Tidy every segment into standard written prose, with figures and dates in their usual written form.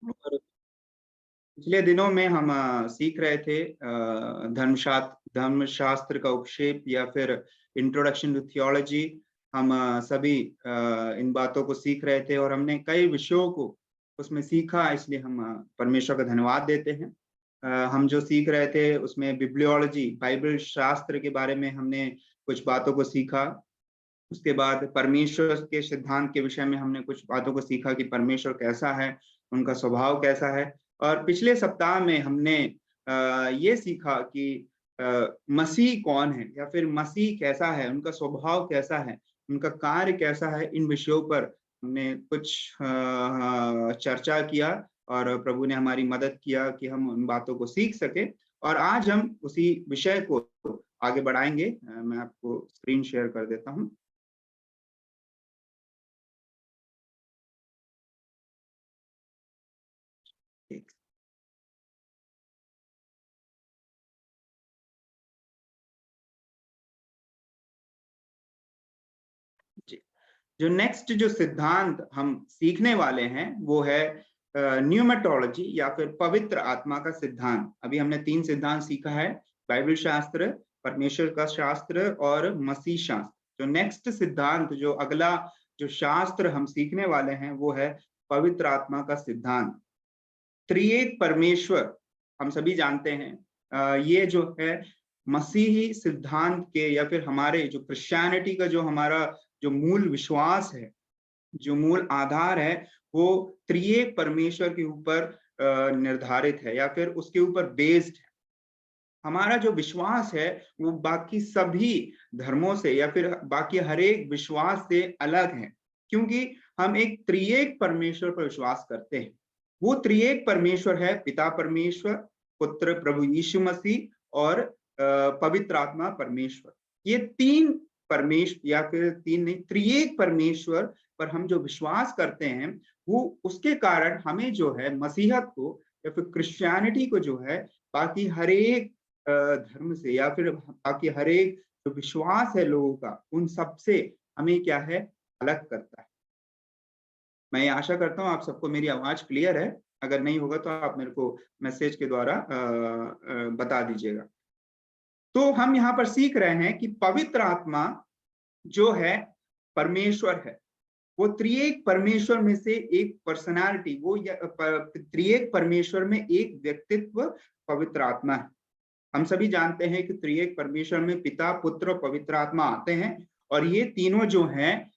और पिछले दिनों में हम सीख रहे थे धर्मशास्त्र का उपक्षेप या फिर इंट्रोडक्शन टू थियोलॉजी। हम सभी इन बातों को सीख रहे थे और हमने कई विषयों को उसमें सीखा, इसलिए हम परमेश्वर का धन्यवाद देते हैं। हम जो सीख रहे थे उसमें बिब्लियोलॉजी, बाइबल शास्त्र के बारे में हमने कुछ बातों को सीखा। उसके बाद परमेश्वर के सिद्धांत के विषय में हमने कुछ बातों को सीखा कि परमेश्वर कैसा है, उनका स्वभाव कैसा है। और पिछले सप्ताह में हमने ये सीखा कि मसीह कौन है या फिर मसीह कैसा है, उनका स्वभाव कैसा है, उनका कार्य कैसा है। इन विषयों पर हमने कुछ चर्चा किया और प्रभु ने हमारी मदद किया कि हम उन बातों को सीख सके। और आज हम उसी विषय को आगे बढ़ाएंगे। मैं आपको स्क्रीन शेयर कर देता हूँ। जी, जो नेक्स्ट जो सिद्धांत हम सीखने वाले हैं वो है न्यूमेटोलॉजी या फिर पवित्र आत्मा का सिद्धांत। अभी हमने 3 सिद्धांत सीखा है, बाइबल शास्त्र, परमेश्वर का शास्त्र और मसीह शास्त्र। जो नेक्स्ट सिद्धांत, जो अगला जो शास्त्र हम सीखने वाले हैं वो है पवित्र आत्मा का सिद्धांत। त्रिएक परमेश्वर हम सभी जानते हैं। ये जो है मसीही सिद्धांत के या फिर हमारे जो क्रिश्चियनिटी का जो हमारा जो मूल विश्वास है, जो मूल आधार है, वो त्रिएक परमेश्वर के ऊपर निर्धारित है या फिर उसके ऊपर बेस्ड है। हमारा जो विश्वास है वो बाकी सभी धर्मों से या फिर बाकी हर एक विश्वास से अलग है, क्योंकि हम एक त्रिएक परमेश्वर पर विश्वास करते हैं। वो त्रिएक परमेश्वर है पिता परमेश्वर, पुत्र प्रभु यीशु मसीह और पवित्र आत्मा परमेश्वर। ये 3 परमेश्वर या फिर 3 नहीं, त्रिएक परमेश्वर पर हम जो विश्वास करते हैं, वो उसके कारण हमें जो है मसीहत को या फिर क्रिश्चियनिटी को जो है बाकी हर एक धर्म से या फिर बाकी हर एक जो विश्वास है लोगों का, उन सब से हमें क्या है, अलग करता है। मैं आशा करता हूँ आप सबको मेरी आवाज क्लियर है। अगर नहीं होगा तो आप मेरे को मैसेज के द्वारा बता दीजिएगा। तो हम यहाँ पर सीख रहे हैं कि पवित्र आत्मा जो है परमेश्वर है। वो त्रिएक परमेश्वर में से एक पर्सनालिटी, वो त्रिएक परमेश्वर में एक व्यक्तित्व पवित्र आत्मा है। हम सभी जानते हैं कि त्रिएक परमेश्वर में पिता, पुत्र और पवित्र आत्मा आते हैं और ये तीनों जो हैं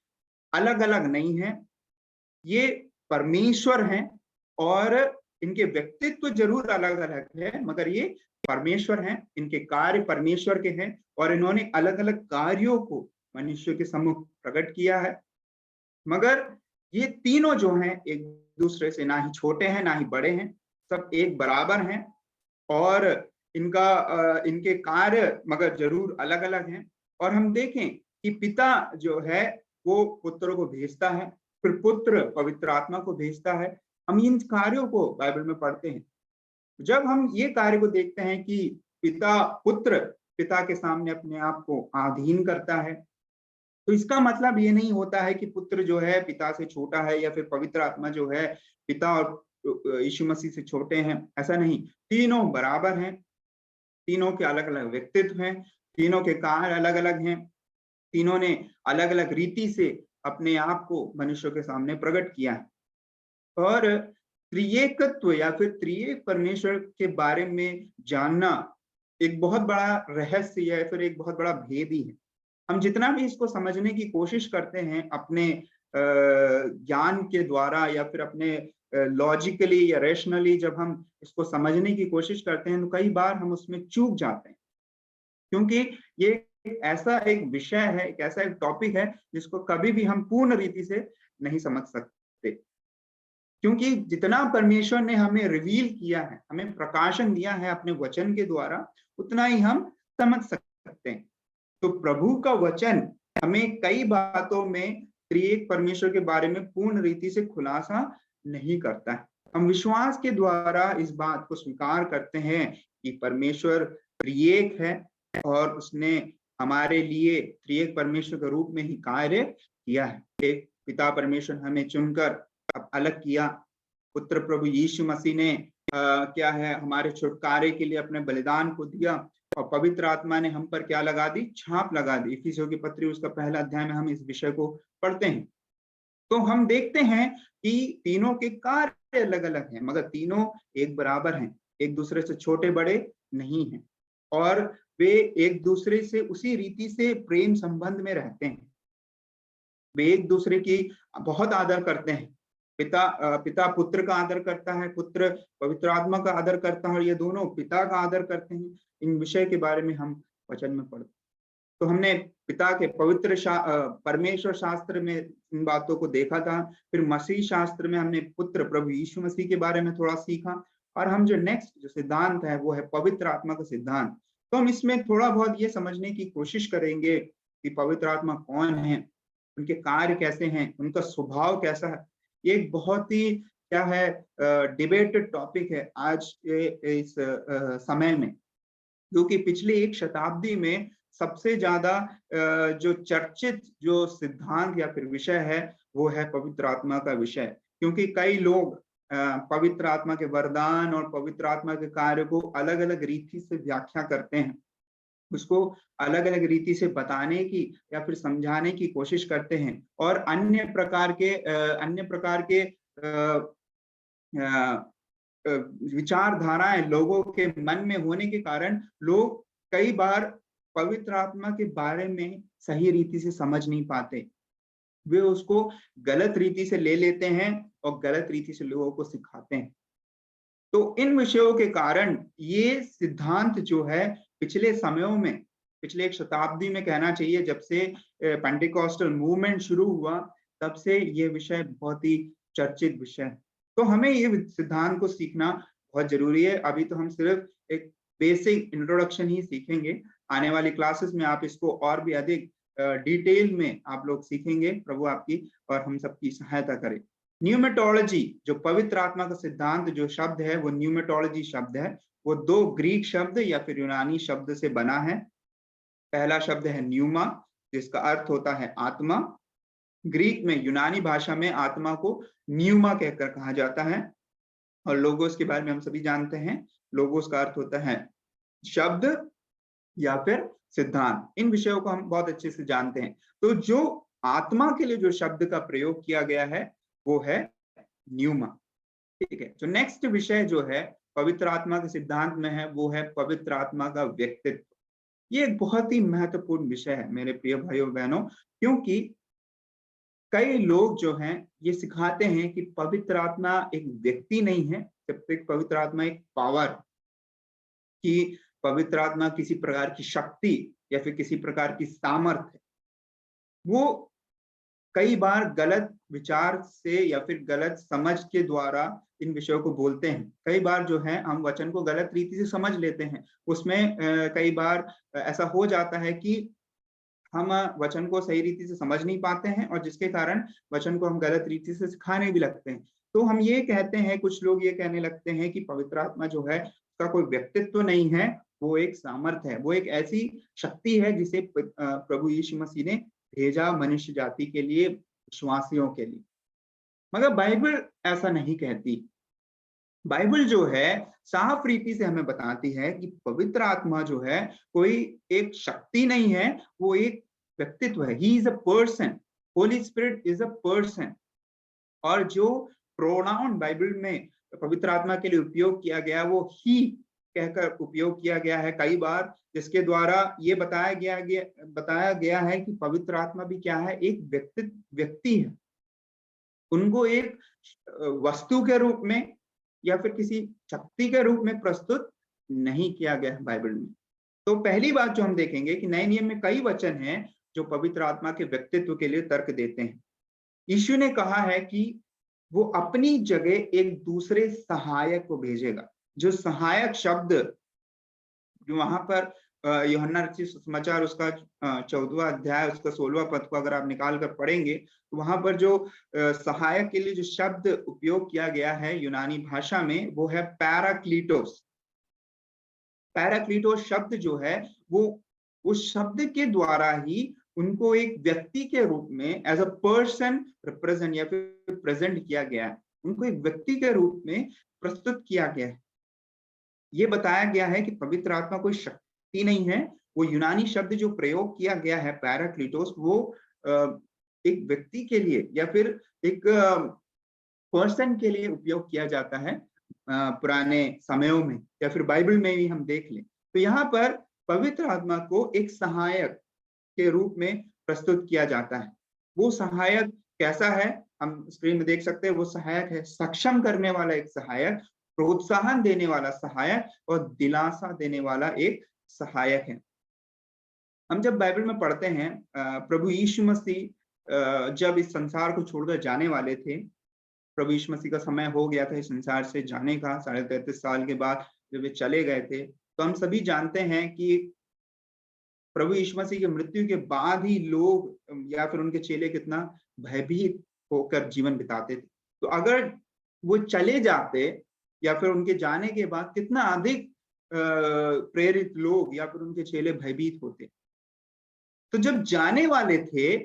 अलग अलग नहीं है, ये परमेश्वर हैं और इनके व्यक्तित्व जरूर अलग अलग है, मगर ये परमेश्वर हैं। इनके कार्य परमेश्वर के हैं और इन्होंने अलग अलग कार्यों को मनुष्य के सम्मुख प्रकट किया है। मगर ये तीनों जो हैं एक दूसरे से ना ही छोटे हैं ना ही बड़े हैं, सब एक बराबर हैं और इनके कार्य मगर जरूर अलग अलग हैं। और हम देखें कि पिता जो है वो पुत्र को भेजता है, फिर पुत्र पवित्र आत्मा को भेजता है। हम इन कार्यों को बाइबल में पढ़ते हैं। जब हम ये कार्य को देखते हैं कि पुत्र पिता के सामने अपने आप को आधीन करता है, तो इसका मतलब ये नहीं होता है कि पुत्र जो है पिता से छोटा है या फिर पवित्र आत्मा जो है पिता और यीशु मसीह से छोटे हैं, ऐसा नहीं। तीनों बराबर हैं, तीनों के अलग अलग व्यक्तित्व हैं, तीनों के कार्य अलग अलग हैं, तीनों ने अलग अलग रीति से अपने आप को मनुष्यों के सामने प्रकट किया है। और त्रिएकत्व या फिर त्रिएक परमेश्वर के बारे में जानना एक बहुत बड़ा रहस्य या फिर एक बहुत बड़ा भेद ही है। हम जितना भी इसको समझने की कोशिश करते हैं अपने ज्ञान के द्वारा या फिर अपने लॉजिकली या रेशनली, जब हम इसको समझने की कोशिश करते हैं तो कई बार हम उसमें चूक जाते हैं, क्योंकि ये ऐसा एक विषय है, एक ऐसा एक टॉपिक है जिसको कभी भी हम पूर्ण रीति से नहीं समझ सकते। क्योंकि जितना परमेश्वर ने हमें रिवील किया है, हमें प्रकाशन दिया है अपने वचन के द्वारा, उतना ही हम समझ सकते हैं। तो प्रभु का वचन हमें कई बातों में त्रिएक परमेश्वर के बारे में पूर्ण रीति से खुलासा नहीं करता है। हम विश्वास के द्वारा इस बात को स्वीकार करते हैं कि परमेश्वर त्रिएक है और उसने हमारे लिए त्रिएक परमेश्वर के रूप में ही कार्य किया है। पिता परमेश्वर हमें चुनकर अब अलग किया, पुत्र प्रभु यीशु मसीह ने क्या है हमारे छुटकारे के लिए अपने बलिदान को दिया, और पवित्र आत्मा ने हम पर क्या लगा दी, छाप लगा दी। इफिसियों की पत्री उसका पहला अध्याय में हम इस विषय को पढ़ते हैं। तो हम देखते हैं कि तीनों के कार्य अलग अलग हैं, मगर तीनों एक बराबर हैं, एक दूसरे से छोटे बड़े नहीं हैं, और वे एक दूसरे से उसी रीति से प्रेम संबंध में रहते हैं। वे एक दूसरे की बहुत आदर करते हैं। पिता पुत्र का आदर करता है, पुत्र पवित्र आत्मा का आदर करता है, और ये दोनों पिता का आदर करते हैं। इन विषय के बारे में हम वचन में पढ़ते हैं। तो हमने पिता के पवित्र परमेश्वर शास्त्र में इन बातों को देखा था। फिर मसीह शास्त्र में हमने पुत्र प्रभु यीशु मसीह के बारे में थोड़ा सीखा, और हम जो नेक्स्ट जो सिद्धांत है वो है पवित्र आत्मा का सिद्धांत। तो हम इसमें थोड़ा बहुत ये समझने की कोशिश करेंगे कि पवित्र आत्मा कौन है, उनके कार्य कैसे हैं, उनका स्वभाव कैसा है। ये एक बहुत ही क्या है डिबेटेड टॉपिक है आज इस समय में, क्योंकि पिछली एक शताब्दी में सबसे ज्यादा जो चर्चित जो सिद्धांत या फिर विषय है वो है पवित्र आत्मा का विषय। क्योंकि कई लोग पवित्र आत्मा के वरदान और पवित्र आत्मा के कार्य को अलग अलग रीति से व्याख्या करते हैं, उसको अलग अलग रीति से बताने की या फिर समझाने की कोशिश करते हैं, और अन्य प्रकार के विचारधाराएं लोगों के मन में होने के कारण लोग कई बार पवित्र आत्मा के बारे में सही रीति से समझ नहीं पाते। वे उसको गलत रीति से ले लेते हैं और गलत रीति से लोगों को सिखाते हैं। तो इन विषयों के कारण ये सिद्धांत जो है पिछले समयों में, पिछले एक शताब्दी में कहना चाहिए, जब से पेंटिकॉस्टल मूवमेंट शुरू हुआ तब से ये विषय बहुत ही चर्चित विषय है। तो हमें ये सिद्धांत को सीखना बहुत जरूरी है। अभी तो हम सिर्फ एक बेसिक इंट्रोडक्शन ही सीखेंगे। आने वाली क्लासेस में आप इसको और भी अधिक डिटेल में आप लोग सीखेंगे। प्रभु आपकी और हम सबकी सहायता करे। न्यूमेटोलॉजी, जो पवित्र आत्मा का सिद्धांत जो शब्द है वो न्यूमेटोलॉजी शब्द है। वो दो ग्रीक शब्द या फिर यूनानी शब्द से बना है। पहला शब्द है न्यूमा, जिसका अर्थ होता है आत्मा। ग्रीक में, यूनानी भाषा में आत्मा को न्यूमा कहकर कहा जाता है। और लोगोस के बारे में हम सभी जानते हैं, लोगोस का अर्थ होता है शब्द या फिर सिद्धांत। इन विषयों को हम बहुत अच्छे से जानते हैं। तो जो आत्मा के लिए जो शब्द का प्रयोग किया गया है वो है न्यूमा। ठीक है। तो नेक्स्ट विषय जो है पवित्र आत्मा के सिद्धांत में है वो है पवित्र आत्मा का व्यक्तित्व। ये एक बहुत ही महत्वपूर्ण विषय है मेरे प्रिय भाइयों बहनों, क्योंकि कई लोग जो हैं ये सिखाते हैं कि पवित्र आत्मा एक व्यक्ति नहीं है, जब तक पवित्र आत्मा एक पावर, कि पवित्र आत्मा किसी प्रकार की शक्ति या फिर किसी प्रकार की सामर्थ्य। वो कई बार गलत विचार से या फिर गलत समझ के द्वारा इन विषयों को बोलते हैं। कई बार जो है हम वचन को गलत रीति से समझ लेते हैं। उसमें कई बार ऐसा हो जाता है कि हम वचन को सही रीति से समझ नहीं पाते हैं, और जिसके कारण वचन को हम गलत रीति से सिखाने भी लगते हैं। तो हम ये कहते हैं, कुछ लोग ये कहने लगते हैं कि पवित्र आत्मा जो है उसका कोई व्यक्तित्व नहीं है, वो एक सामर्थ्य है, वो एक ऐसी शक्ति है जिसे प्रभु यीशु मसीह ने भेजा मनुष्य जाति के लिए, विश्वासियों के लिए। मगर बाइबल ऐसा नहीं कहती। बाइबल जो है साफ रीति से हमें बताती है कि पवित्र आत्मा जो है कोई एक शक्ति नहीं है, वो एक व्यक्तित्व है। He is a person, Holi spirit is a person. और जो प्रोनाउन बाइबल में पवित्र आत्मा के लिए उपयोग किया गया वो ही कहकर उपयोग किया गया है कई बार, जिसके द्वारा ये बताया गया है कि पवित्र आत्मा भी क्या है, एक व्यक्ति है। उनको एक वस्तु के रूप में या फिर किसी शक्ति के रूप में प्रस्तुत नहीं किया गया है बाइबल में। तो पहली बात जो हम देखेंगे कि नए नियम में कई वचन हैं जो पवित्र आत्मा के व्यक्तित्व के लिए तर्क देते हैं। यीशु ने कहा है कि वो अपनी जगह एक दूसरे सहायक को भेजेगा। जो सहायक शब्द जो वहां पर यूहन्ना रचित सुसमाचार उसका 14वां अध्याय उसका 16वां पद को अगर आप निकाल कर पढ़ेंगे तो वहां पर जो सहायक के लिए जो शब्द उपयोग किया गया है यूनानी भाषा में वो है पैराक्लीटोस। पैराक्लीटोस शब्द जो है वो उस शब्द के द्वारा ही उनको एक व्यक्ति के रूप में एज अ पर्सन रिप्रेजेंट या फिर प्रेजेंट किया गया है। उनको एक व्यक्ति के रूप में प्रस्तुत किया गया है। ये बताया गया है कि पवित्र आत्मा कोई शक्ति नहीं है। वो यूनानी शब्द जो प्रयोग किया गया है पैराक्लीटोस, वो एक व्यक्ति के लिए या फिर एक पर्सन के लिए उपयोग किया जाता है पुराने समयों में, या फिर बाइबल में भी हम देख लें तो यहाँ पर पवित्र आत्मा को एक सहायक के रूप में प्रस्तुत किया जाता है। वो सहायक कैसा है, हम स्क्रीन में देख सकते हैं। वो सहायक है सक्षम करने वाला एक सहायक, प्रोत्साहन देने वाला सहायक और दिलासा देने वाला एक सहायक है। हम जब बाइबल में पढ़ते हैं प्रभु यीशु मसीह जब इस संसार को छोड़कर जाने वाले थे, प्रभु यीशु मसीह का समय हो गया था इस संसार से जाने का, 33.5 साल के बाद जब वे चले गए थे, तो हम सभी जानते हैं कि प्रभु यीशु मसीह की मृत्यु के बाद ही लोग या फिर उनके चेले कितना भयभीत होकर जीवन बिताते थे। तो अगर वो चले जाते या फिर उनके जाने के बाद कितना अधिक प्रेरित लोग या फिर उनके चेले भयभीत होते। तो जब जाने वाले थे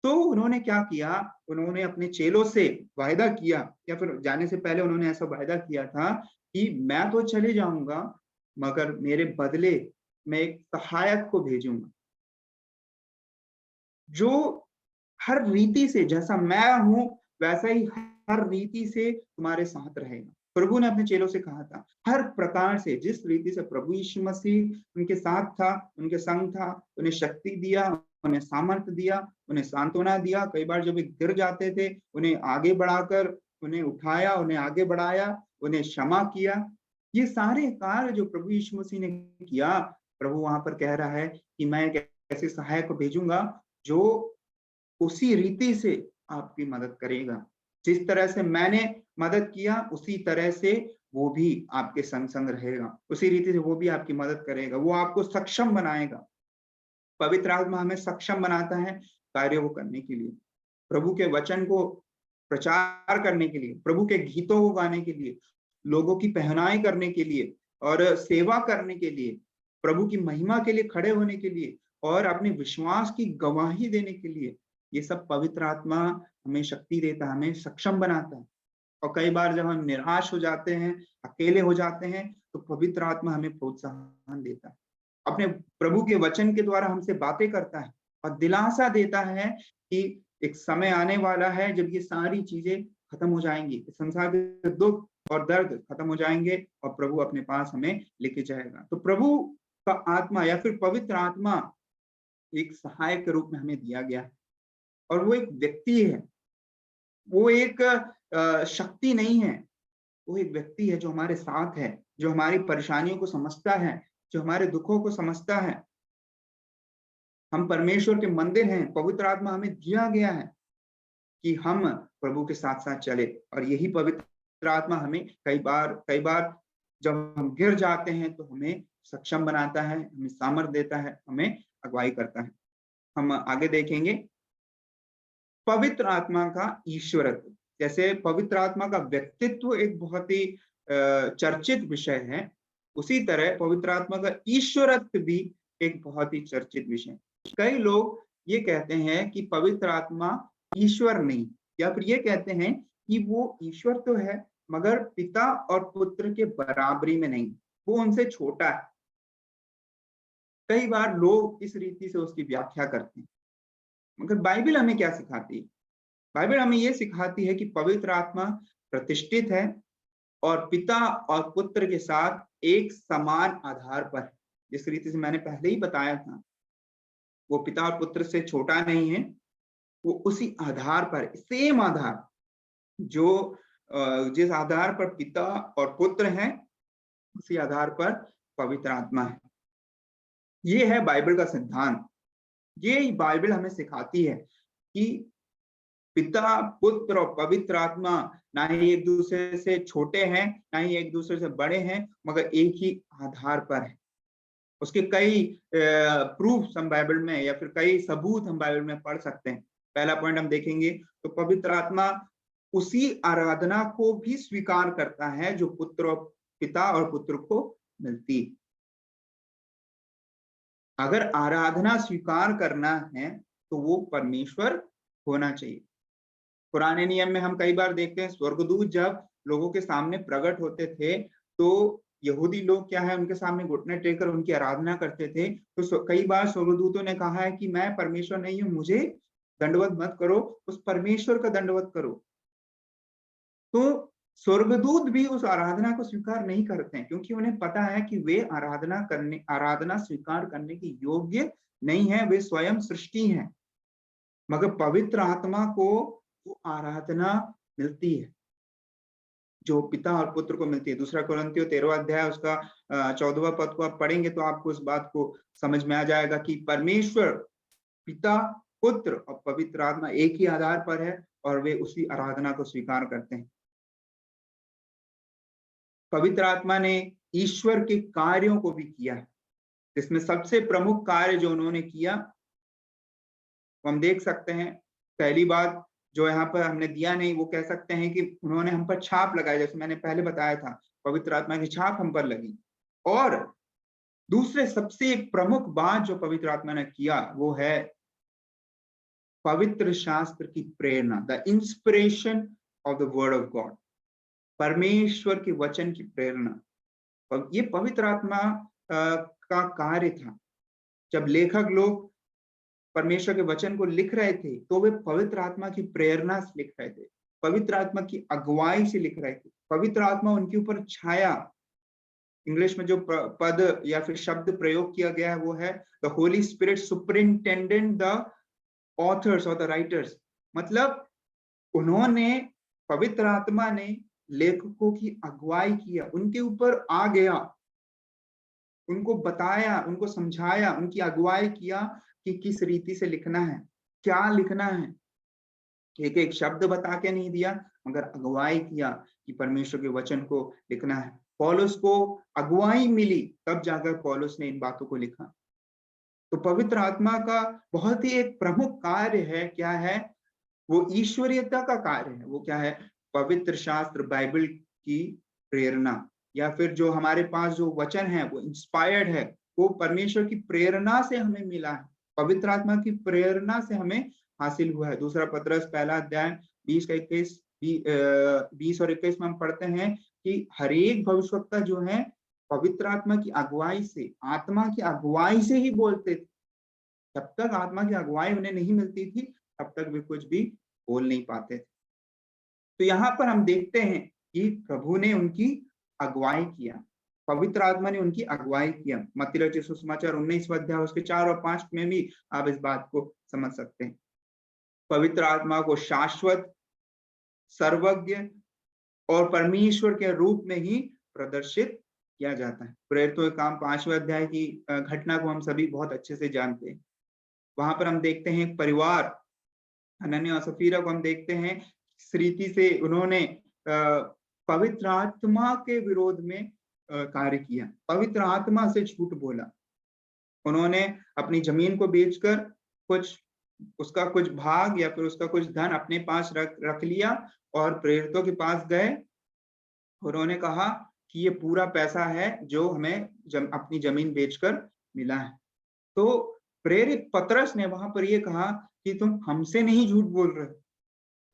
तो उन्होंने क्या किया, उन्होंने अपने चेलों से वायदा किया, या फिर जाने से पहले उन्होंने ऐसा वायदा किया था कि मैं तो चले जाऊंगा मगर मेरे बदले मैं एक सहायक को भेजूंगा जो हर रीति से, जैसा मैं हूं वैसा ही हर रीति से तुम्हारे साथ रहेगा। प्रभु ने अपने चेलों से कहा था हर प्रकार से, जिस रीति से प्रभु यीशु मसीह उनके साथ था, उनके संग था, उन्हें शक्ति दिया, उन्हें सामर्थ्य दिया, उन्हें सांत्वना दिया। कई बार जब वे गिर जाते थे उन्हें आगे बढ़ाकर उन्हें उठाया, उन्हें आगे बढ़ाया, उन्हें क्षमा किया। ये सारे कार्य जो प्रभु यीशु मसीह ने किया, प्रभु वहां पर कह रहा है कि मैं एक ऐसे सहायक को भेजूंगा जो उसी रीति से आपकी मदद करेगा। जिस तरह से मैंने मदद किया उसी तरह से वो भी आपके संग संग रहेगा, उसी रीति से वो भी आपकी मदद करेगा, वो आपको सक्षम बनाएगा। पवित्र आत्मा हमें सक्षम बनाता है कार्यों को करने के लिए, प्रभु के वचन को प्रचार करने के लिए, प्रभु के गीतों को गाने के लिए, लोगों की पहनाई करने के लिए और सेवा करने के लिए, प्रभु की महिमा के लिए खड़े होने के लिए और अपने विश्वास की गवाही देने के लिए। ये सब पवित्र आत्मा हमें शक्ति देता है, हमें सक्षम बनाता है। और कई बार जब हम निराश हो जाते हैं, अकेले हो जाते हैं, तो पवित्र आत्मा हमें प्रोत्साहन देता है, अपने प्रभु के वचन के द्वारा हमसे बातें करता है और दिलासा देता है कि एक समय आने वाला है जब ये सारी चीजें खत्म हो जाएंगी, संसार के दुख और दर्द खत्म हो जाएंगे और प्रभु अपने पास हमें लेके जाएगा। तो प्रभु का आत्मा या फिर पवित्र आत्मा एक सहायक के रूप में हमें दिया गया है और वो एक व्यक्ति है, वो एक शक्ति नहीं है, वो एक व्यक्ति है जो हमारे साथ है, जो हमारी परेशानियों को समझता है, जो हमारे दुखों को समझता है। हम परमेश्वर के मंदिर हैं, पवित्र आत्मा हमें दिया गया है कि हम प्रभु के साथ साथ चले। और यही पवित्र आत्मा हमें कई बार जब हम गिर जाते हैं तो हमें सक्षम बनाता है, हमें सामर्थ्य देता है, हमें अगुवाई करता है। हम आगे देखेंगे पवित्र आत्मा का ईश्वरत्व। जैसे पवित्र आत्मा का व्यक्तित्व एक बहुत ही चर्चित विषय है, उसी तरह पवित्र आत्मा का ईश्वरत्व भी एक बहुत ही चर्चित विषय। कई लोग ये कहते हैं कि पवित्र आत्मा ईश्वर नहीं, या फिर ये कहते हैं कि वो ईश्वर तो है मगर पिता और पुत्र के बराबरी में नहीं, वो उनसे छोटा है। कई बार लोग इस रीति से उसकी व्याख्या करते हैं, मगर बाइबल हमें क्या सिखाती है? बाइबल हमें ये सिखाती है कि पवित्र आत्मा प्रतिष्ठित है और पिता और पुत्र के साथ एक समान आधार पर है। जिस रीति से मैंने पहले ही बताया था, वो पिता और पुत्र से छोटा नहीं है, वो उसी आधार पर, सेम आधार जो जिस आधार पर पिता और पुत्र हैं, उसी आधार पर पवित्र आत्मा है। ये है बाइबल का सिद्धांत। ये बाइबल हमें सिखाती है कि पिता, पुत्र और पवित्र आत्मा ना ही एक दूसरे से छोटे हैं, ना ही एक दूसरे से बड़े हैं, मगर एक ही आधार पर है। उसके कई प्रूफ हम बाइबल में या फिर कई सबूत हम बाइबल में पढ़ सकते हैं। पहला पॉइंट हम देखेंगे तो पवित्र आत्मा उसी आराधना को भी स्वीकार करता है जो पिता और पुत्र को मिलती। अगर आराधना स्वीकार करना है तो वो परमेश्वर होना चाहिए। पुराने नियम में हम कई बार देखते हैं स्वर्गदूत जब लोगों के सामने प्रकट होते थे तो यहूदी लोग क्या है उनके सामने घुटने टेक कर उनकी आराधना करते थे। तो कई बार स्वर्गदूतों ने कहा है कि मैं परमेश्वर नहीं हूं, मुझे दंडवत मत करो, उस परमेश्वर का दंडवत करो। तो स्वर्गदूत भी उस आराधना को स्वीकार नहीं करते हैं क्योंकि उन्हें पता है कि वे आराधना स्वीकार करने के योग्य नहीं है, वे स्वयं सृष्टि हैं। मगर पवित्र आत्मा को वो आराधना मिलती है जो पिता और पुत्र को मिलती है। दूसरा कुरिन्थियों 13वां अध्याय उसका 14वां पद को आप पढ़ेंगे तो आपको इस बात को समझ में आ जाएगा कि परमेश्वर पिता, पुत्र और पवित्र आत्मा एक ही आधार पर है और वे उसी आराधना को स्वीकार करते हैं। पवित्र आत्मा ने ईश्वर के कार्यों को भी किया है, जिसमें सबसे प्रमुख कार्य जो उन्होंने किया हम देख सकते हैं। पहली बात जो यहाँ पर हमने दिया नहीं, वो कह सकते हैं कि उन्होंने हम पर छाप लगाई, जैसे मैंने पहले बताया था, पवित्र आत्मा की छाप हम पर लगी। और दूसरे सबसे प्रमुख बात जो पवित्र आत्मा ने किया वो है पवित्र शास्त्र की प्रेरणा, the inspiration of the word of God, परमेश्वर के वचन की प्रेरणा। ये पवित्र आत्मा का कार्य था। जब लेखक लोग परमेश्वर के वचन को लिख रहे थे तो वे पवित्र आत्मा की प्रेरणा से लिख रहे थे, पवित्र आत्मा की अगुवाई से लिख रहे थे। पवित्र आत्मा उनके ऊपर छाया। इंग्लिश में जो पद या फिर शब्द प्रयोग किया गया है वो है the Holi spirit superintendent the author's और द राइटर्स। मतलब उन्होंने, पवित्र आत्मा ने लेखकों की अगुवाई किया, उनके ऊपर आ गया, उनको बताया, उनको समझाया, उनकी अगुवाई किया कि किस रीति से लिखना है, क्या लिखना है। एक एक शब्द बता के नहीं दिया मगर अगुवाई किया कि परमेश्वर के वचन को लिखना है। पौलुस को अगुवाई मिली तब जाकर पौलुस ने इन बातों को लिखा। तो पवित्र आत्मा का बहुत ही एक प्रमुख कार्य है, क्या है वो? ईश्वरीयता का कार्य है। वो क्या है? पवित्र शास्त्र, बाइबल की प्रेरणा, या फिर जो हमारे पास जो वचन है वो इंस्पायर्ड है, वो परमेश्वर की प्रेरणा से हमें मिला है, पवित्र आत्मा की प्रेरणा से हमें हासिल हुआ है। दूसरा पत्रस पहला अध्याय 20 और 21 में हम पढ़ते हैं कि हर एक भविष्यवक्ता जो है पवित्र आत्मा की अगुवाई से, आत्मा की अगुवाई से ही बोलते थे। जब तक आत्मा की अगुवाई उन्हें नहीं मिलती थी तब तक वे कुछ भी बोल नहीं पाते थे। तो यहाँ पर हम देखते हैं कि प्रभु ने उनकी अगुवाई किया, पवित्र आत्मा ने उनकी अगुवाई किया। मत्ती रचित सुसमाचार 19वां अध्याय उसके 4 और 5 में भी आप इस बात को समझ सकते हैं। पवित्र आत्मा को शाश्वत, सर्वज्ञ और परमेश्वर के रूप में ही प्रदर्शित किया जाता है। प्रेरितों के काम 5वें अध्याय की घटना को हम सभी बहुत अच्छे से जानते हैं। वहां पर हम देखते हैं परिवार, हनन्याह और सफीरा को हम देखते हैं इस रीति से उन्होंने पवित्र आत्मा के विरोध में कार्य किया, पवित्र आत्मा से झूठ बोला। उन्होंने अपनी जमीन को बेचकर उसका कुछ भाग या फिर उसका कुछ धन अपने पास रख लिया और प्रेरितों के पास गए। उन्होंने कहा कि ये पूरा पैसा है जो हमें अपनी जमीन बेचकर मिला है। तो प्रेरित पतरस ने वहां पर ये कहा कि तुम हमसे नहीं झूठ बोल रहे,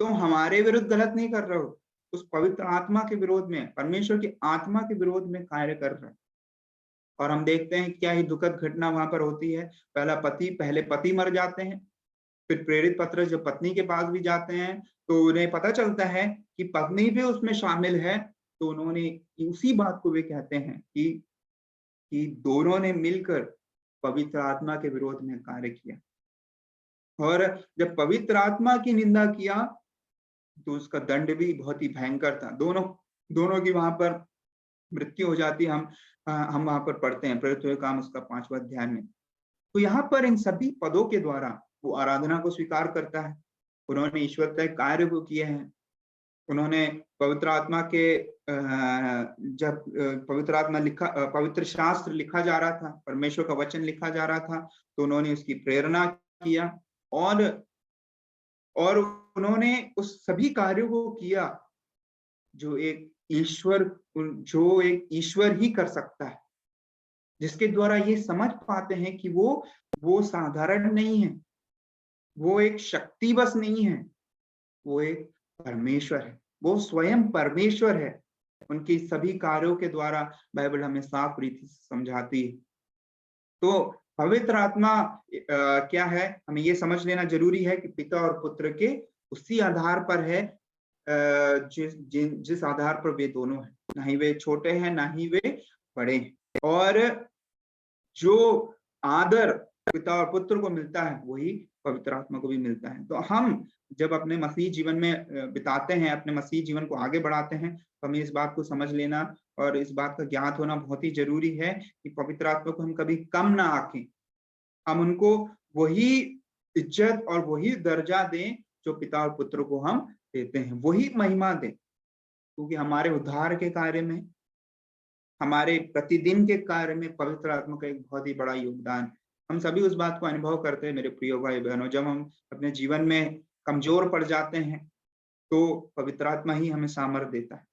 तुम हमारे विरुद्ध गलत नहीं कर रहे हो, उस पवित्र आत्मा के विरोध में, परमेश्वर की आत्मा के विरोध में कार्य कर रहे हैं। और हम देखते हैं क्या ही दुखद घटना वहां पर होती है। पहले पति मर जाते हैं, फिर प्रेरित पतरस जब पत्नी के पास भी जाते हैं तो उन्हें पता चलता है कि पत्नी भी उसमें शामिल है। तो उन्होंने उसी बात को वे कहते हैं कि दोनों ने मिलकर पवित्र आत्मा के विरोध में कार्य किया। और जब पवित्र आत्मा की निंदा किया तो उसका दंड भी बहुत ही भयंकर था। दोनों की वहां पर मृत्यु हो जाती। हम वहां पर पढ़ते हैं प्रेरितों के काम उसका 5वां अध्याय में। तो यहाँ पर इन सभी पदों के द्वारा वो आराधना को स्वीकार करता है। उन्होंने ईश्वर के कार्य को किए हैं। उन्होंने पवित्र आत्मा के जब पवित्र शास्त्र लिखा जा रहा था, परमेश्वर का वचन लिखा जा रहा था, तो उन्होंने उसकी प्रेरणा किया और उन्होंने उस सभी कार्यों को किया जो एक ईश्वर ही कर सकता है, जिसके द्वारा ये समझ पाते हैं कि वो साधारण नहीं है, वो एक शक्ति बस नहीं है, वो एक परमेश्वर है, वो स्वयं परमेश्वर है। उनकी सभी कार्यों के द्वारा बाइबल हमें साफ रीति से समझाती है। तो पवित्र आत्मा क्या है, हमें ये समझ लेना जरूरी है कि पिता और पुत्र के उसी आधार पर है, जिस आधार पर वे दोनों हैं। ना ही वे छोटे हैं, ना ही वे बड़े हैं। और जो आदर पिता और पुत्र को मिलता है वही पवित्र आत्मा को भी मिलता है। तो हम जब अपने मसीह जीवन में बिताते हैं, अपने मसीह जीवन को आगे बढ़ाते हैं, तो हमें इस बात को समझ लेना और इस बात का ज्ञात होना बहुत ही जरूरी है कि पवित्र आत्मा को हम कभी कम ना आंकें। हम उनको वही इज्जत और वही दर्जा दें जो पिता और पुत्र को हम देते हैं, वही महिमा दें, क्योंकि हमारे उद्धार के कार्य में, हमारे प्रतिदिन के कार्य में पवित्र आत्मा का एक बहुत ही बड़ा योगदान। हम सभी उस बात को अनुभव करते हैं मेरे प्रिय भाई बहनों, जब हम अपने जीवन में कमजोर पड़ जाते हैं तो पवित्र आत्मा ही हमें सामर्थ्य देता है।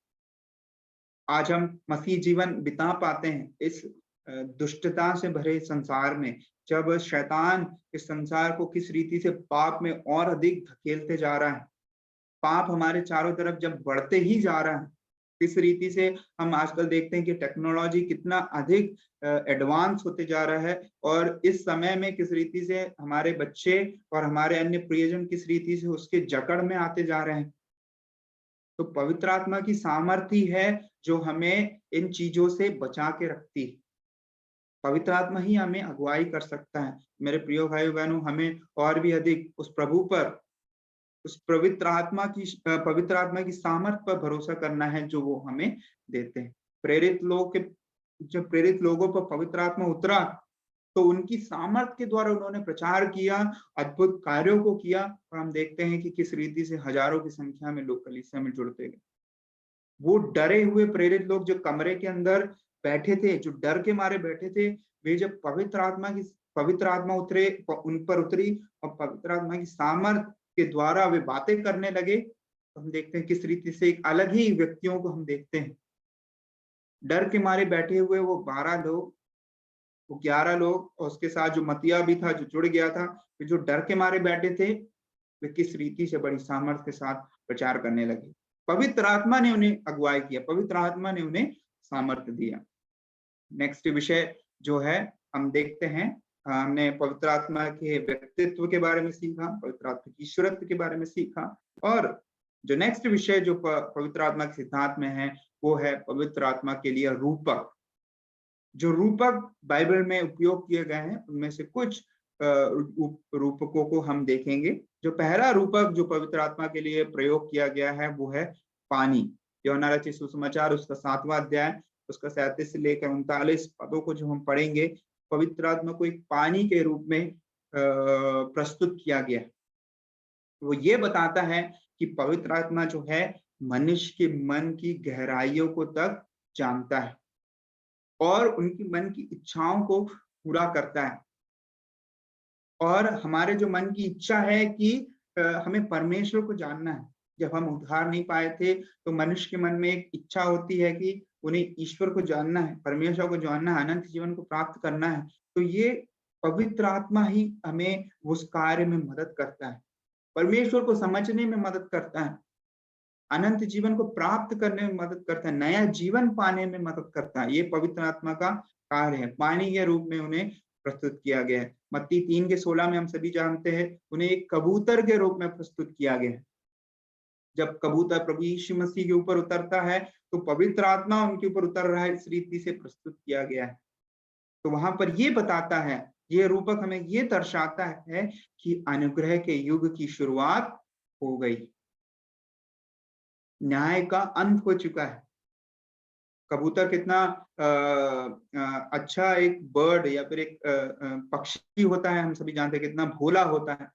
आज हम मसीह जीवन बिता पाते हैं इस दुष्टता से भरे संसार में, जब शैतान इस संसार को किस रीति से पाप में और अधिक धकेलते जा रहा है, पाप हमारे चारों तरफ जब बढ़ते ही जा रहा है, किस रीति से हम आजकल देखते हैं कि टेक्नोलॉजी कितना अधिक एडवांस होते जा रहा है, और इस समय में किस रीति से हमारे बच्चे और हमारे अन्य प्रियजन किस रीति से उसके जकड़ में आते जा रहे हैं। तो पवित्र आत्मा की सामर्थ्य है जो हमें इन चीजों से बचा के रखती है। पवित्र आत्मा ही हमें अगुवाई कर सकता है। मेरे प्रिय भाई बहनों, हमें और भी अधिक उस प्रभु पर, उस पवित्र आत्मा की सामर्थ पर भरोसा करना है जो वो हमें देते हैं। जब प्रेरित लोगों पर पवित्र आत्मा उतरा तो उनकी सामर्थ के द्वारा उन्होंने प्रचार किया, अद्भुत कार्यों को किया, और हम देखते हैं कि किस रीति से हजारों की संख्या में लोग कलीसिया में जुड़ते गए। वो डरे हुए प्रेरित लोग जो कमरे के अंदर बैठे थे, जो डर के मारे बैठे थे, वे जब पवित्र आत्मा उन पर उतरी और पवित्र आत्मा की सामर्थ के द्वारा वे बातें करने लगे, तो हम देखते हैं किस रीति से एक अलग ही व्यक्तियों को हम देखते हैं। डर के मारे बैठे हुए वो 12 लोग, वो 11 लोग, और उसके साथ जो मतिया भी था जो जुड़ गया था, जो डर के मारे बैठे थे, वे किस रीति से बड़ी सामर्थ्य के साथ प्रचार करने लगे। पवित्र आत्मा ने उन्हें अगुवाई किया, पवित्र आत्मा ने उन्हें सामर्थ्य दिया। नेक्स्ट विषय जो है हम देखते हैं, हमने पवित्र आत्मा के व्यक्तित्व के बारे में सीखा, पवित्र आत्मा की ईश्वरत्व के बारे में सीखा, और जो नेक्स्ट विषय जो पवित्र आत्मा के सिद्धांत में है वो है पवित्र आत्मा के लिए रूपक। जो रूपक बाइबल में उपयोग किए गए हैं उनमें से कुछ रूपकों को हम देखेंगे। जो पहला रूपक जो पवित्र आत्मा के लिए प्रयोग किया गया है वो है पानी। यूहन्ना रचित सुसमाचार उसका 7वां अध्याय उसका 37 से लेकर 39 पदों को जो हम पढ़ेंगे, पवित्र आत्मा को एक पानी के रूप में प्रस्तुत किया गया। वो ये बताता है कि पवित्र आत्मा जो है मनुष्य के मन की गहराइयों को तक जानता है और उनकी मन की इच्छाओं को पूरा करता है। और हमारे जो मन की इच्छा है कि हमें परमेश्वर को जानना है। जब हम उद्धार नहीं पाए थे तो मनुष्य के मन में एक इच्छा होती है कि उन्हें ईश्वर को जानना है, परमेश्वर को जानना है, अनंत जीवन को प्राप्त करना है। तो ये पवित्र आत्मा ही हमें उस कार्य में मदद करता है, परमेश्वर को समझने में मदद करता है, अनंत जीवन को प्राप्त करने में मदद करता है, नया जीवन पाने में मदद करता है। ये पवित्र आत्मा का कार्य है। पानी के रूप में उन्हें प्रस्तुत किया गया है। मत्ती 3 के 16 में हम सभी जानते हैं उन्हें एक कबूतर के रूप में प्रस्तुत किया गया है। जब कबूतर प्रभु यीशु मसीह के ऊपर उतरता है तो पवित्र आत्मा उनके ऊपर उतर रहा है, इस रीति से प्रस्तुत किया गया है। तो वहां पर ये बताता है, ये रूपक हमें ये दर्शाता है कि अनुग्रह के युग की शुरुआत हो गई, न्याय का अंत हो चुका है। कबूतर कितना अच्छा एक बर्ड या फिर एक पक्षी होता है, हम सभी जानते हैं कितना भोला होता है।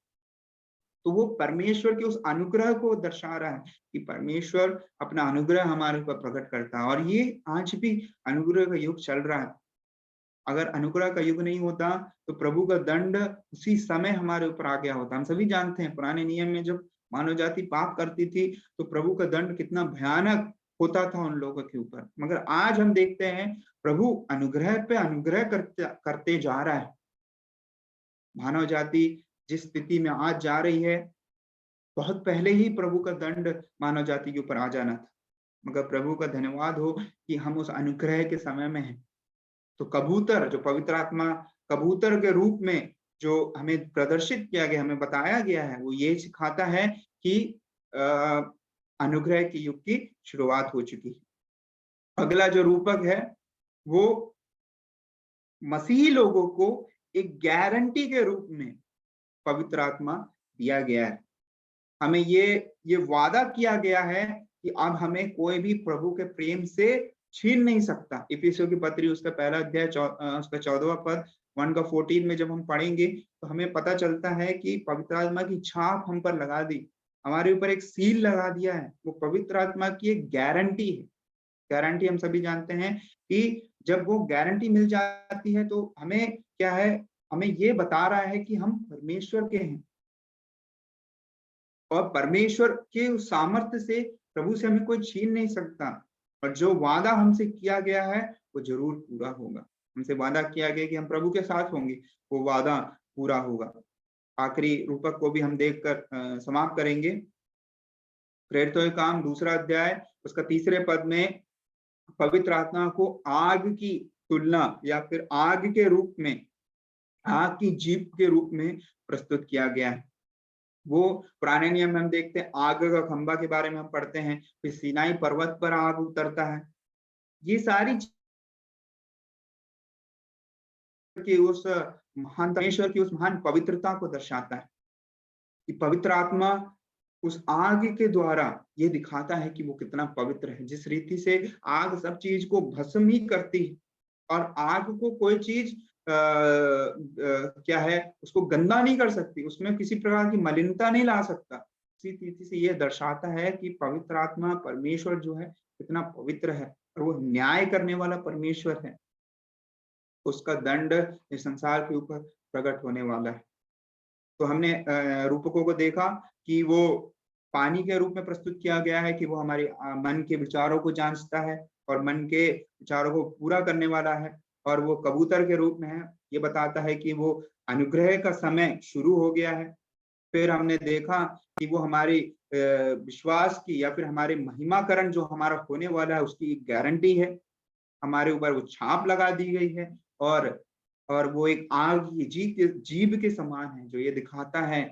तो वो परमेश्वर के उस अनुग्रह को दर्शा रहा है कि परमेश्वर अपना अनुग्रह हमारे ऊपर प्रकट करता है। और ये आज भी अनुग्रह का युग चल रहा है। अगर अनुग्रह का युग नहीं होता तो प्रभु का दंड उसी समय हमारे ऊपर आ गया होता। हम सभी जानते हैं पुराने नियम में जब मानव जाति पाप करती थी तो प्रभु का दंड कितना भयानक होता था उन लोगों के ऊपर। मगर आज हम देखते हैं प्रभु अनुग्रह पे अनुग्रह करते जा रहा है। मानव जाति जिस स्थिति में आज जा रही है बहुत पहले ही प्रभु का दंड मानव जाति के ऊपर आ जाना था, मगर प्रभु का धन्यवाद हो कि हम उस अनुग्रह के समय में हैं। तो कबूतर, जो पवित्र आत्मा कबूतर के रूप में जो हमें प्रदर्शित किया गया, हमें बताया गया है, वो ये सिखाता है कि अनुग्रह के युग की शुरुआत हो चुकी है। अगला जो रूपक है वो मसीही लोगों को एक गारंटी के रूप में पवित्र आत्मा दिया गया है। हमें ये वादा किया गया है कि अब हमें कोई भी प्रभु के प्रेम से छीन नहीं सकता। इफिसियों की पत्री उसका पहला अध्याय उसका 14वां पद 1 का 14 में जब हम पढ़ेंगे तो हमें पता चलता है कि पवित्र आत्मा की छाप हम पर लगा दी, हमारे ऊपर एक सील लगा दिया है। वो पवित्र आत्मा की एक गारंटी है। गारंटी हम सभी जानते हैं कि जब वो गारंटी मिल जाती है तो हमें क्या है, हमें ये बता रहा है कि हम परमेश्वर के हैं और परमेश्वर के उस सामर्थ्य से प्रभु से हमें कोई छीन नहीं सकता। और जो वादा हमसे किया गया है वो जरूर पूरा होगा। हमसे वादा किया गया कि हम प्रभु के साथ होंगे, वो वादा पूरा होगा। आखिरी रूपक को भी हम देखकर समाप्त करेंगे। प्रेरितों के काम 2 अध्याय उसका 3 पद में पवित्र आत्मा को आग की तुलना या फिर आग के रूप में, आग की जीभ के रूप में प्रस्तुत किया गया है। वो पुराने नियम में हम देखते हैं, आग का खंभा के बारे में हम पढ़ते हैं, फिर सीनाई पर्वत पर आग उतरता है। ये सारी की उस महान परमेश्वर की उस महान पवित्रता को दर्शाता है कि पवित्र आत्मा उस आग के द्वारा ये दिखाता है कि वो कितना पवित्र है। जिस रीति से आग सब चीज को भस्म ही करती है और आग को कोई चीज क्या है, उसको गंदा नहीं कर सकती, उसमें किसी प्रकार की मलिनता नहीं ला सकता। इसी रीति से ये दर्शाता है कि पवित्र आत्मा परमेश्वर जो है कितना पवित्र है और वो न्याय करने वाला परमेश्वर है। उसका दंड इस संसार के ऊपर प्रकट होने वाला है। तो हमने रूपकों को देखा कि वो पानी के रूप में प्रस्तुत किया गया है कि वो हमारे मन के विचारों को जांचता है और मन के विचारों को पूरा करने वाला है। और वो कबूतर के रूप में है, ये बताता है कि वो अनुग्रह का समय शुरू हो गया है। फिर हमने देखा कि वो हमारी विश्वास की या फिर हमारे महिमाकरण जो हमारा होने वाला है उसकी एक गारंटी है। हमारे ऊपर वो छाप लगा दी गई है और वो एक आग की जीभ के समान है, जो ये दिखाता है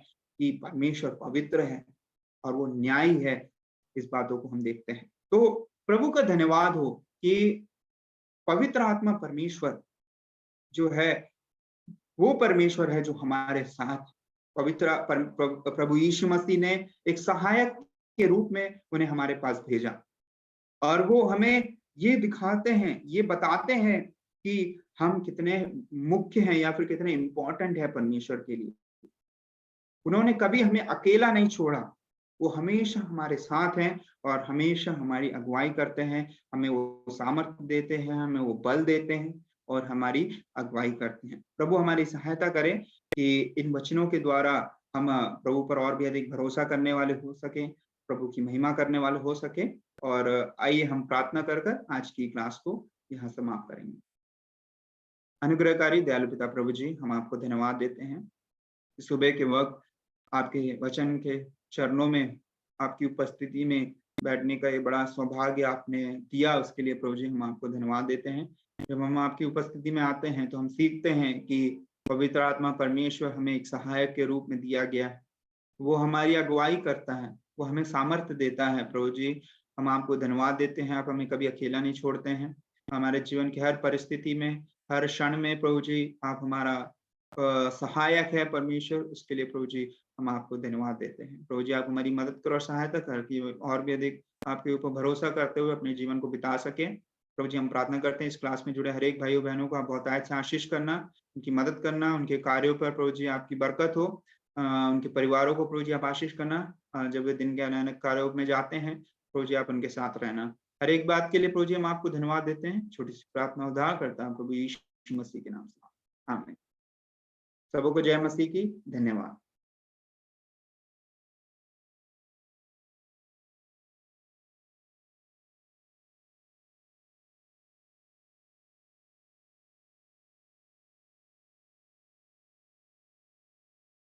कि परमेश्वर पवित्र है और वो न्यायी है। इस बातों को हम देखते हैं। तो प्रभु का धन्यवाद हो कि पवित्र आत्मा परमेश्वर जो है वो परमेश्वर है जो हमारे साथ प्रभु यीशु मसीह ने एक सहायक के रूप में उन्हें हमारे पास भेजा और वो हमें ये दिखाते हैं, ये बताते हैं कि हम कितने मुख्य हैं या फिर कितने इंपॉर्टेंट है परमेश्वर के लिए। उन्होंने कभी हमें अकेला नहीं छोड़ा, वो हमेशा हमारे साथ हैं और हमेशा हमारी अगुवाई करते हैं, हमें वो सामर्थ्य देते हैं, हमें वो बल देते हैं और हमारी अगुवाई करते हैं। प्रभु हमारी सहायता करें कि इन वचनों के द्वारा हम प्रभु पर और भी अधिक भरोसा करने वाले हो सकें, प्रभु की महिमा करने वाले हो सके। और आइए हम प्रार्थना कर आज की क्लास को यहाँ समाप्त करेंगे। अनुग्रहकारी दयालु पिता प्रभु जी, हम आपको धन्यवाद देते हैं सुबह के वक्त आपके वचन के चरणों में आपकी उपस्थिति में बैठने का ये बड़ा सौभाग्य आपने दिया, उसके लिए प्रभु जी हम आपको धन्यवाद देते हैं। जब हम आपकी उपस्थिति में आते हैं तो हम सीखते हैं कि पवित्र आत्मा परमेश्वर हमें एक सहायक के रूप में दिया गया है, वो हमारी अगुवाई करता है, वो हमें सामर्थ्य देता है। प्रभु जी हम आपको धन्यवाद देते हैं, आप हमें कभी अकेला नहीं छोड़ते हैं। हमारे जीवन की हर परिस्थिति में, हर क्षण में प्रभु जी आप हमारा सहायक है परमेश्वर, उसके लिए प्रभु जी हम आपको धन्यवाद देते हैं। प्रभु जी आप हमारी मदद करो और सहायता कर कि और भी अधिक आपके ऊपर भरोसा करते हुए अपने जीवन को बिता सके। प्रभु जी हम प्रार्थना करते हैं इस क्लास में जुड़े हर एक भाइयों बहनों को आप बहुतायत से आशीष करना, उनकी मदद करना, उनके कार्यों पर प्रभु जी आपकी बरकत हो, उनके परिवारों को प्रभु जी आप आशीष करना। जब वे दिन के अनेक कार्यों में जाते हैं प्रभु जी आप उनके साथ रहना। हर एक बात के लिए प्रभु जी हम आपको धन्यवाद देते हैं। छोटी सी प्रार्थना उद्धार करता हूं प्रभु यीशु मसीह के नाम से, आमीन। सबों को जय मसीह की। धन्यवाद।